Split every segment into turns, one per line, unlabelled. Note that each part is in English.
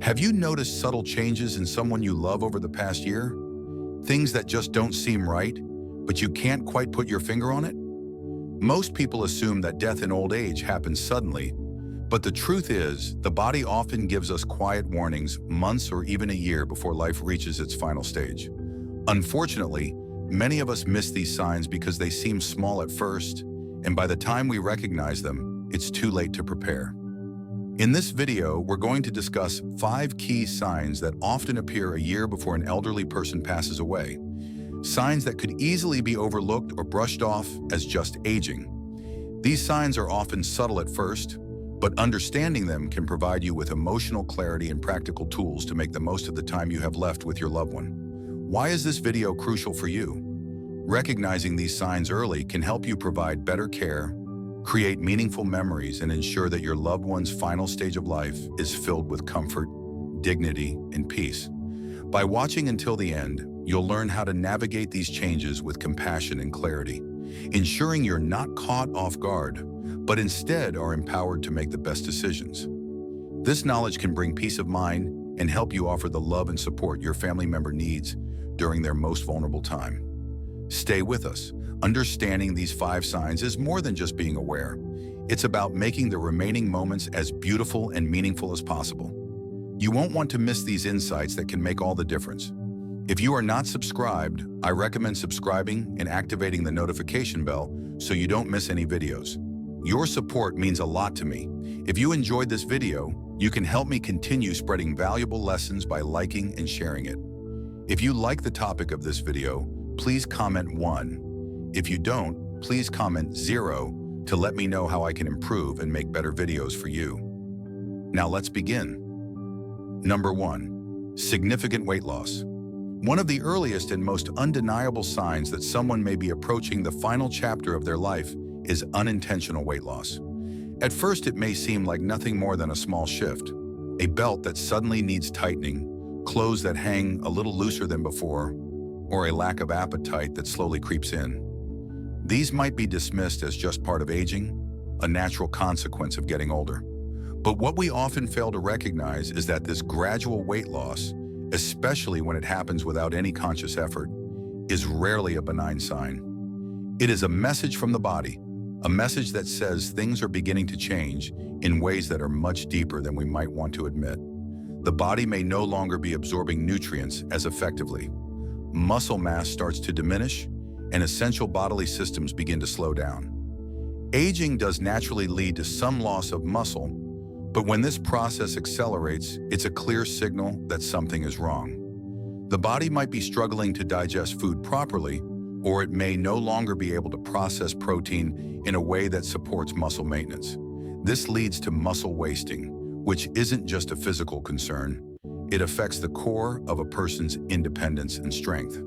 Have you noticed subtle changes in someone you love over the past year? Things that just don't seem right, but you can't quite put your finger on it? Most people assume that death in old age happens suddenly, but the truth is, the body often gives us quiet warnings months or even a year before life reaches its final stage. Unfortunately, many of us miss these signs because they seem small at first, and by the time we recognize them, it's too late to prepare. In this video, we're going to discuss 5 key signs that often appear a year before an elderly person passes away. Signs that could easily be overlooked or brushed off as just aging. These signs are often subtle at first, but understanding them can provide you with emotional clarity and practical tools to make the most of the time you have left with your loved one. Why is this video crucial for you? Recognizing these signs early can help you provide better care, create meaningful memories, and ensure that your loved one's final stage of life is filled with comfort, dignity, and peace. By watching until the end, you'll learn how to navigate these changes with compassion and clarity, ensuring you're not caught off guard, but instead are empowered to make the best decisions. This knowledge can bring peace of mind and help you offer the love and support your family member needs during their most vulnerable time. Stay with us. Understanding these 5 signs is more than just being aware. It's about making the remaining moments as beautiful and meaningful as possible. You won't want to miss these insights that can make all the difference. If you are not subscribed, I recommend subscribing and activating the notification bell so you don't miss any videos. Your support means a lot to me. If you enjoyed this video, you can help me continue spreading valuable lessons by liking and sharing it. If you like the topic of this video, please comment 1. If you don't, please comment 0 to let me know how I can improve and make better videos for you. Now let's begin. Number 1. Significant weight loss. One of the earliest and most undeniable signs that someone may be approaching the final chapter of their life is unintentional weight loss. At first, it may seem like nothing more than a small shift. A belt that suddenly needs tightening, clothes that hang a little looser than before, or a lack of appetite that slowly creeps in. These might be dismissed as just part of aging, a natural consequence of getting older. But what we often fail to recognize is that this gradual weight loss, especially when it happens without any conscious effort, is rarely a benign sign. It is a message from the body, a message that says things are beginning to change in ways that are much deeper than we might want to admit. The body may no longer be absorbing nutrients as effectively. Muscle mass starts to diminish, and essential bodily systems begin to slow down. Aging does naturally lead to some loss of muscle, but when this process accelerates, it's a clear signal that something is wrong. The body might be struggling to digest food properly, or it may no longer be able to process protein in a way that supports muscle maintenance. This leads to muscle wasting, which isn't just a physical concern. It affects the core of a person's independence and strength.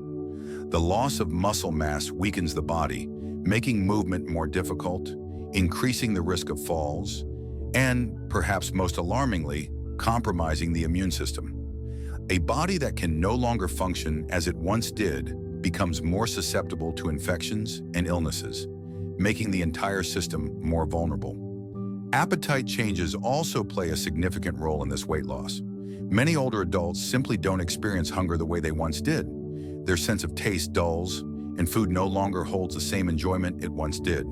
The loss of muscle mass weakens the body, making movement more difficult, increasing the risk of falls, and, perhaps most alarmingly, compromising the immune system. A body that can no longer function as it once did becomes more susceptible to infections and illnesses, making the entire system more vulnerable. Appetite changes also play a significant role in this weight loss. Many older adults simply don't experience hunger the way they once did. Their sense of taste dulls, and food no longer holds the same enjoyment it once did.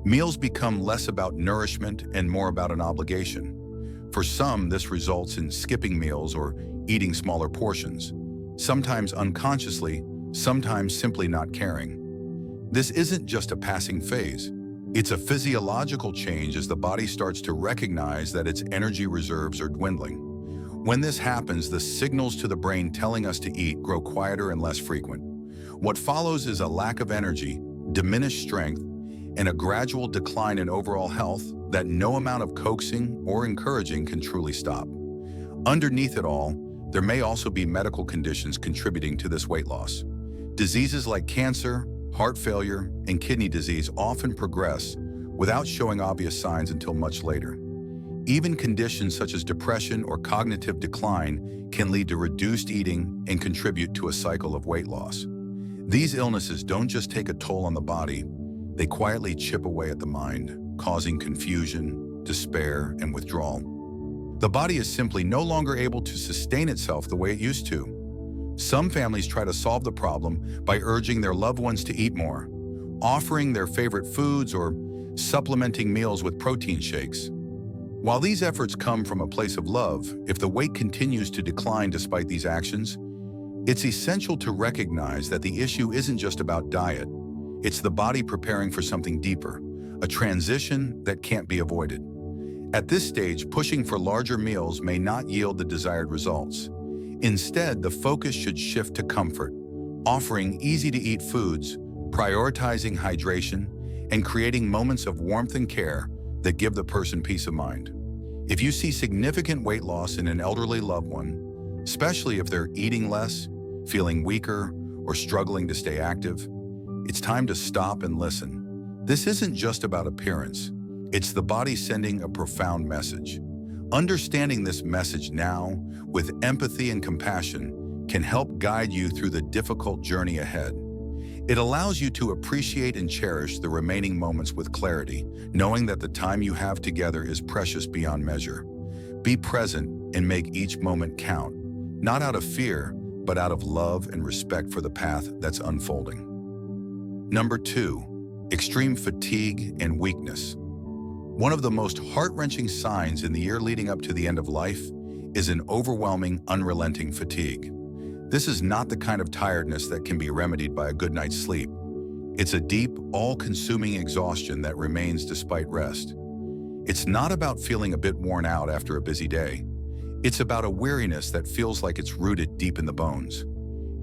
Meals become less about nourishment and more about an obligation. For some, this results in skipping meals or eating smaller portions, sometimes unconsciously, sometimes simply not caring. This isn't just a passing phase. It's a physiological change as the body starts to recognize that its energy reserves are dwindling. When this happens, the signals to the brain telling us to eat grow quieter and less frequent. What follows is a lack of energy, diminished strength, and a gradual decline in overall health that no amount of coaxing or encouraging can truly stop. Underneath it all, there may also be medical conditions contributing to this weight loss. Diseases like cancer, heart failure, and kidney disease often progress without showing obvious signs until much later. Even conditions such as depression or cognitive decline can lead to reduced eating and contribute to a cycle of weight loss. These illnesses don't just take a toll on the body, they quietly chip away at the mind, causing confusion, despair, and withdrawal. The body is simply no longer able to sustain itself the way it used to. Some families try to solve the problem by urging their loved ones to eat more, offering their favorite foods, or supplementing meals with protein shakes. While these efforts come from a place of love, if the weight continues to decline despite these actions, it's essential to recognize that the issue isn't just about diet. It's the body preparing for something deeper, a transition that can't be avoided. At this stage, pushing for larger meals may not yield the desired results. Instead, the focus should shift to comfort, offering easy-to-eat foods, prioritizing hydration, and creating moments of warmth and care that give the person peace of mind. If you see significant weight loss in an elderly loved one, especially if they're eating less, feeling weaker, or struggling to stay active, it's time to stop and listen. This isn't just about appearance. It's the body sending a profound message. Understanding this message now, with empathy and compassion, can help guide you through the difficult journey ahead. It allows you to appreciate and cherish the remaining moments with clarity, knowing that the time you have together is precious beyond measure. Be present and make each moment count, not out of fear, but out of love and respect for the path that's unfolding. Number 2, extreme fatigue and weakness. One of the most heart-wrenching signs in the year leading up to the end of life is an overwhelming, unrelenting fatigue. This is not the kind of tiredness that can be remedied by a good night's sleep. It's a deep, all-consuming exhaustion that remains despite rest. It's not about feeling a bit worn out after a busy day. It's about a weariness that feels like it's rooted deep in the bones.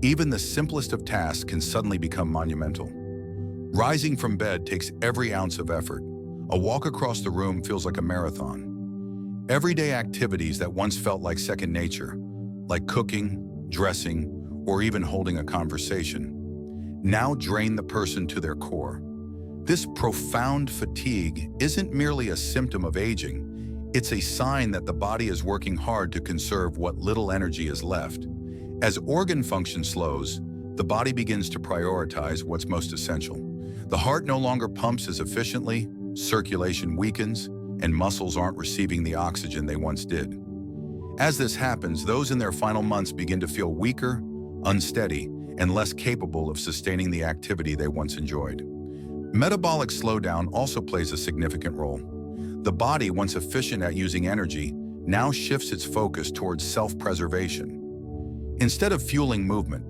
Even the simplest of tasks can suddenly become monumental. Rising from bed takes every ounce of effort. A walk across the room feels like a marathon. Everyday activities that once felt like second nature, like cooking, dressing, or even holding a conversation, now drain the person to their core. This profound fatigue isn't merely a symptom of aging, it's a sign that the body is working hard to conserve what little energy is left. As organ function slows, the body begins to prioritize what's most essential. The heart no longer pumps as efficiently, circulation weakens, and muscles aren't receiving the oxygen they once did. As this happens, those in their final months begin to feel weaker, unsteady, and less capable of sustaining the activity they once enjoyed. Metabolic slowdown also plays a significant role. The body, once efficient at using energy, now shifts its focus towards self-preservation. Instead of fueling movement,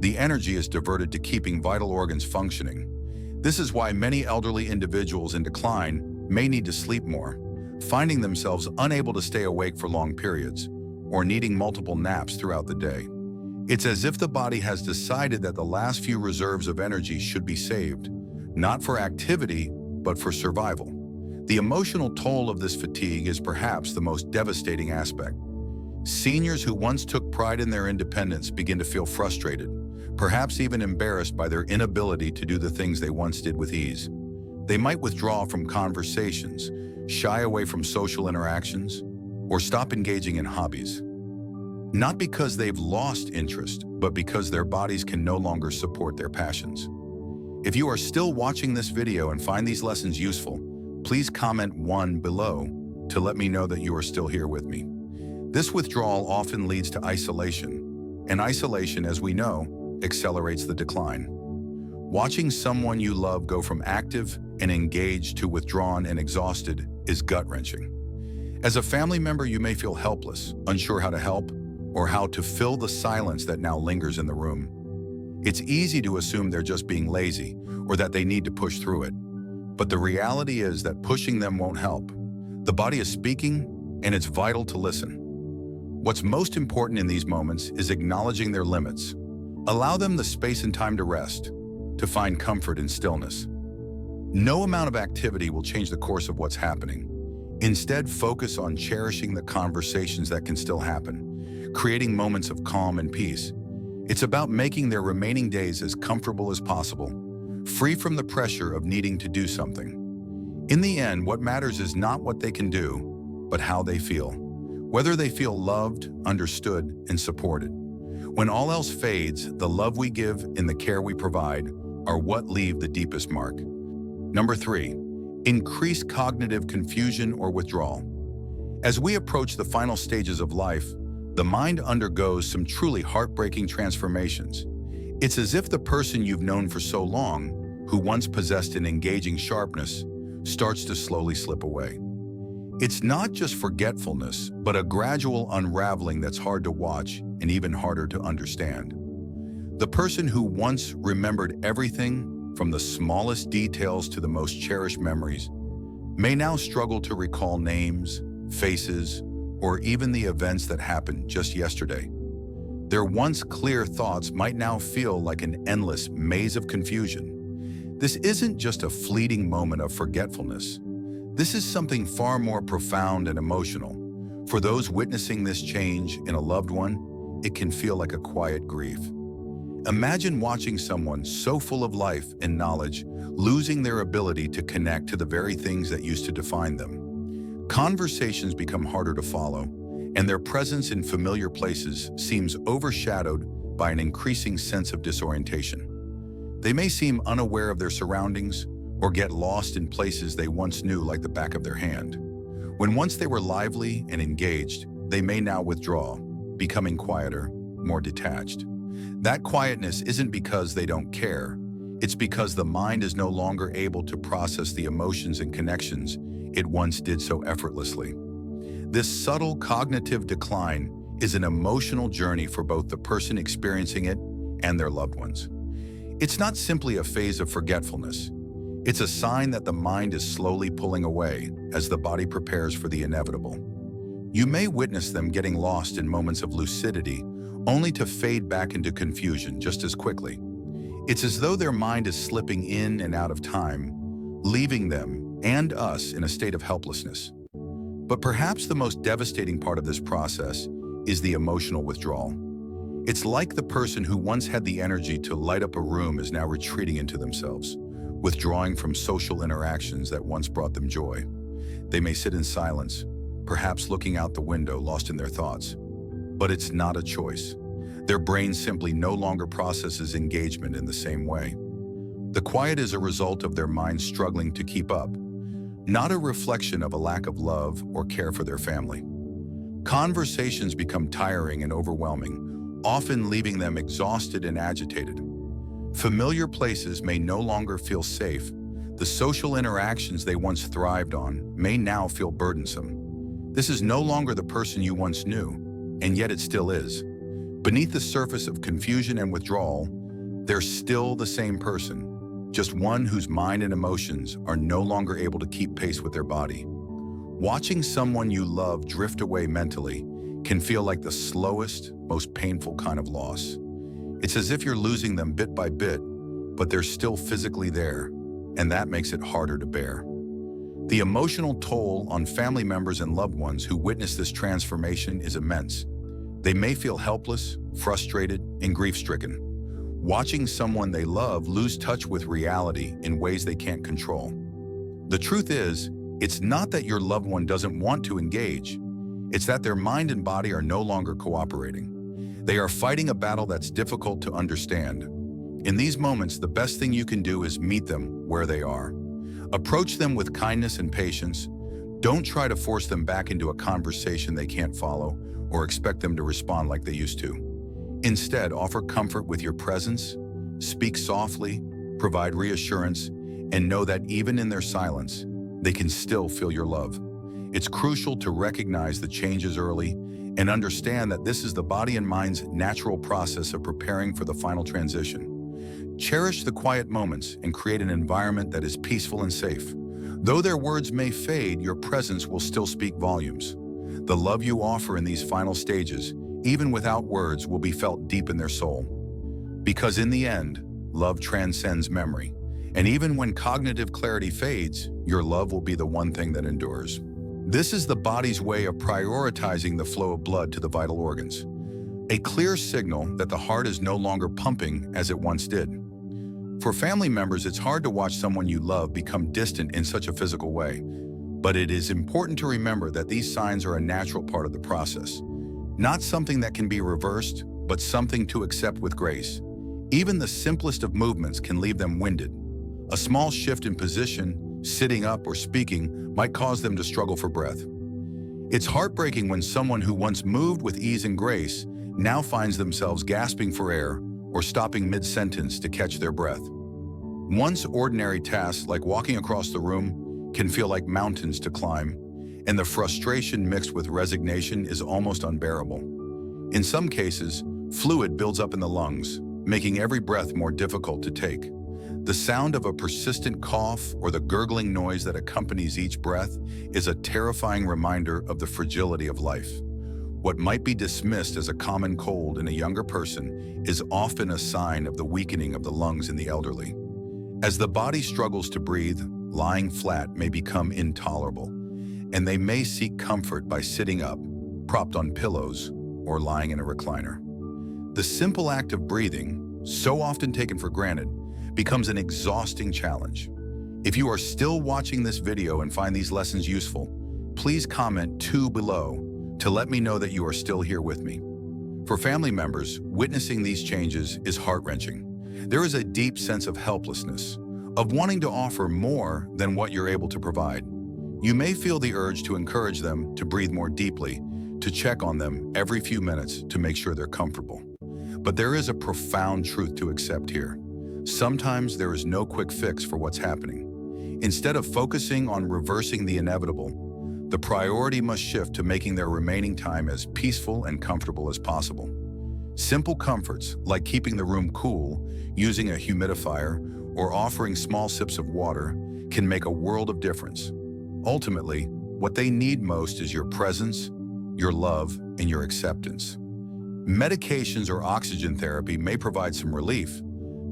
the energy is diverted to keeping vital organs functioning. This is why many elderly individuals in decline may need to sleep more, finding themselves unable to stay awake for long periods, or needing multiple naps throughout the day. It's as if the body has decided that the last few reserves of energy should be saved, not for activity, but for survival. The emotional toll of this fatigue is perhaps the most devastating aspect. Seniors who once took pride in their independence begin to feel frustrated, perhaps even embarrassed by their inability to do the things they once did with ease. They might withdraw from conversations, shy away from social interactions, or stop engaging in hobbies. Not because they've lost interest, but because their bodies can no longer support their passions. If you are still watching this video and find these lessons useful, please comment 1 below to let me know that you are still here with me. This withdrawal often leads to isolation, and isolation, as we know, accelerates the decline. Watching someone you love go from active and engaged to withdrawn and exhausted is gut-wrenching. As a family member, you may feel helpless, unsure how to help, or how to fill the silence that now lingers in the room. It's easy to assume they're just being lazy, or that they need to push through it. But the reality is that pushing them won't help. The body is speaking, and it's vital to listen. What's most important in these moments is acknowledging their limits. Allow them the space and time to rest, to find comfort in stillness. No amount of activity will change the course of what's happening. Instead, focus on cherishing the conversations that can still happen, creating moments of calm and peace. It's about making their remaining days as comfortable as possible, free from the pressure of needing to do something. In the end, what matters is not what they can do, but how they feel. Whether they feel loved, understood, and supported. When all else fades, the love we give and the care we provide are what leave the deepest mark. Number 3, increased cognitive confusion or withdrawal. As we approach the final stages of life, the mind undergoes some truly heartbreaking transformations. It's as if the person you've known for so long, who once possessed an engaging sharpness, starts to slowly slip away. It's not just forgetfulness, but a gradual unraveling that's hard to watch and even harder to understand. The person who once remembered everything, from the smallest details to the most cherished memories, may now struggle to recall names, faces, or even the events that happened just yesterday. Their once clear thoughts might now feel like an endless maze of confusion. This isn't just a fleeting moment of forgetfulness. This is something far more profound and emotional. For those witnessing this change in a loved one, it can feel like a quiet grief. Imagine watching someone so full of life and knowledge, losing their ability to connect to the very things that used to define them. Conversations become harder to follow, and their presence in familiar places seems overshadowed by an increasing sense of disorientation. They may seem unaware of their surroundings or get lost in places they once knew like the back of their hand. When once they were lively and engaged, they may now withdraw, becoming quieter, more detached. That quietness isn't because they don't care. It's because the mind is no longer able to process the emotions and connections it once did so effortlessly. This subtle cognitive decline is an emotional journey for both the person experiencing it and their loved ones. It's not simply a phase of forgetfulness. It's a sign that the mind is slowly pulling away as the body prepares for the inevitable. You may witness them getting lost in moments of lucidity, only to fade back into confusion just as quickly. It's as though their mind is slipping in and out of time, leaving them and us in a state of helplessness. But perhaps the most devastating part of this process is the emotional withdrawal. It's like the person who once had the energy to light up a room is now retreating into themselves, withdrawing from social interactions that once brought them joy. They may sit in silence, perhaps looking out the window, lost in their thoughts. But it's not a choice. Their brain simply no longer processes engagement in the same way. The quiet is a result of their minds struggling to keep up, not a reflection of a lack of love or care for their family. Conversations become tiring and overwhelming, often leaving them exhausted and agitated. Familiar places may no longer feel safe. The social interactions they once thrived on may now feel burdensome. This is no longer the person you once knew, and yet it still is. Beneath the surface of confusion and withdrawal, they're still the same person, just one whose mind and emotions are no longer able to keep pace with their body. Watching someone you love drift away mentally can feel like the slowest, most painful kind of loss. It's as if you're losing them bit by bit, but they're still physically there, and that makes it harder to bear. The emotional toll on family members and loved ones who witness this transformation is immense. They may feel helpless, frustrated, and grief-stricken, watching someone they love lose touch with reality in ways they can't control. The truth is, it's not that your loved one doesn't want to engage. It's that their mind and body are no longer cooperating. They are fighting a battle that's difficult to understand. In these moments, the best thing you can do is meet them where they are. Approach them with kindness and patience. Don't try to force them back into a conversation they can't follow or expect them to respond like they used to. Instead, offer comfort with your presence, speak softly, provide reassurance, and know that even in their silence, they can still feel your love. It's crucial to recognize the changes early and understand that this is the body and mind's natural process of preparing for the final transition. Cherish the quiet moments and create an environment that is peaceful and safe. Though their words may fade, your presence will still speak volumes. The love you offer in these final stages, even without words, will be felt deep in their soul. Because in the end, love transcends memory. And even when cognitive clarity fades, your love will be the one thing that endures. This is the body's way of prioritizing the flow of blood to the vital organs, a clear signal that the heart is no longer pumping as it once did. For family members, it's hard to watch someone you love become distant in such a physical way. But it is important to remember that these signs are a natural part of the process. Not something that can be reversed, but something to accept with grace. Even the simplest of movements can leave them winded. A small shift in position, sitting up or speaking, might cause them to struggle for breath. It's heartbreaking when someone who once moved with ease and grace now finds themselves gasping for air or stopping mid-sentence to catch their breath. Once ordinary tasks like walking across the room can feel like mountains to climb, and the frustration mixed with resignation is almost unbearable. In some cases, fluid builds up in the lungs, making every breath more difficult to take. The sound of a persistent cough or the gurgling noise that accompanies each breath is a terrifying reminder of the fragility of life. What might be dismissed as a common cold in a younger person is often a sign of the weakening of the lungs in the elderly. As the body struggles to breathe, lying flat may become intolerable, and they may seek comfort by sitting up, propped on pillows, or lying in a recliner. The simple act of breathing, so often taken for granted, becomes an exhausting challenge. If you are still watching this video and find these lessons useful, please comment 2 below to let me know that you are still here with me. For family members, witnessing these changes is heart-wrenching. There is a deep sense of helplessness, of wanting to offer more than what you're able to provide. You may feel the urge to encourage them to breathe more deeply, to check on them every few minutes to make sure they're comfortable. But there is a profound truth to accept here. Sometimes there is no quick fix for what's happening. Instead of focusing on reversing the inevitable, the priority must shift to making their remaining time as peaceful and comfortable as possible. Simple comforts like keeping the room cool, using a humidifier, or offering small sips of water can make a world of difference. Ultimately, what they need most is your presence, your love, and your acceptance. Medications or oxygen therapy may provide some relief,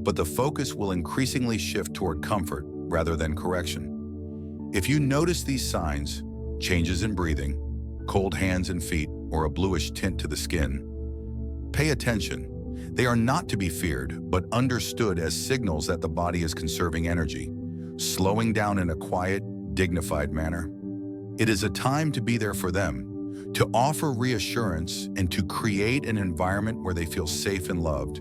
but the focus will increasingly shift toward comfort rather than correction. If you notice these signs, changes in breathing, cold hands and feet, or a bluish tint to the skin, pay attention. They are not to be feared, but understood as signals that the body is conserving energy, slowing down in a quiet, dignified manner. It is a time to be there for them, to offer reassurance and to create an environment where they feel safe and loved,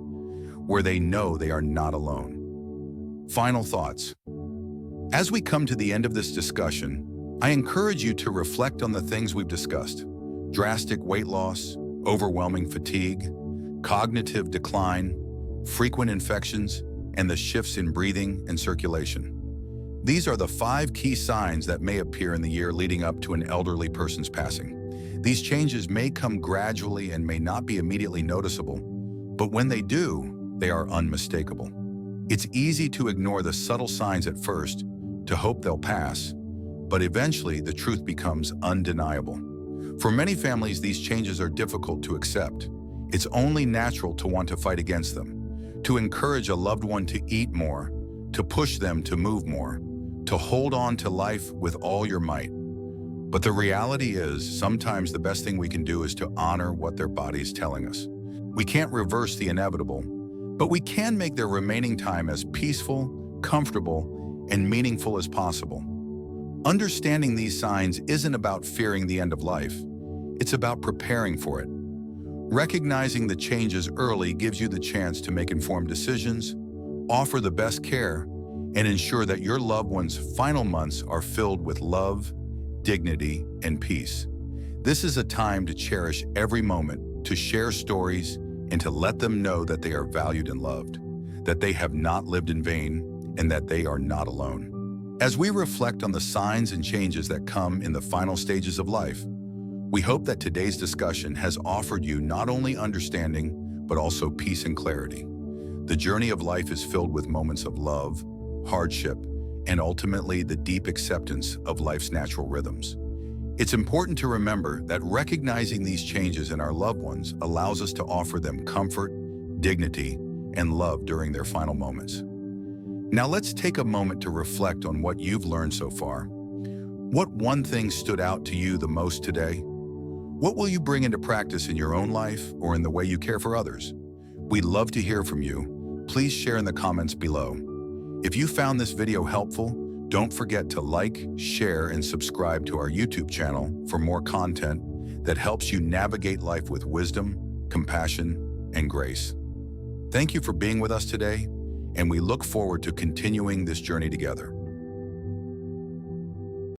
where they know they are not alone. Final thoughts. As we come to the end of this discussion, I encourage you to reflect on the things we've discussed: drastic weight loss, overwhelming fatigue, cognitive decline, frequent infections, and the shifts in breathing and circulation. These are the 5 key signs that may appear in the year leading up to an elderly person's passing. These changes may come gradually and may not be immediately noticeable, but when they do, they are unmistakable. It's easy to ignore the subtle signs at first, to hope they'll pass, but eventually the truth becomes undeniable. For many families, these changes are difficult to accept. It's only natural to want to fight against them, to encourage a loved one to eat more, to push them to move more, to hold on to life with all your might. But the reality is, sometimes the best thing we can do is to honor what their body is telling us. We can't reverse the inevitable, but we can make their remaining time as peaceful, comfortable, and meaningful as possible. Understanding these signs isn't about fearing the end of life. It's about preparing for it. Recognizing the changes early gives you the chance to make informed decisions, offer the best care, and ensure that your loved one's final months are filled with love, dignity, and peace. This is a time to cherish every moment, to share stories, and to let them know that they are valued and loved, that they have not lived in vain, and that they are not alone. As we reflect on the signs and changes that come in the final stages of life, we hope that today's discussion has offered you not only understanding, but also peace and clarity. The journey of life is filled with moments of love, hardship, and ultimately the deep acceptance of life's natural rhythms. It's important to remember that recognizing these changes in our loved ones allows us to offer them comfort, dignity, and love during their final moments. Now let's take a moment to reflect on what you've learned so far. What one thing stood out to you the most today? What will you bring into practice in your own life or in the way you care for others? We'd love to hear from you. Please share in the comments below. If you found this video helpful, don't forget to like, share, and subscribe to our YouTube channel for more content that helps you navigate life with wisdom, compassion, and grace. Thank you for being with us today, and we look forward to continuing this journey together.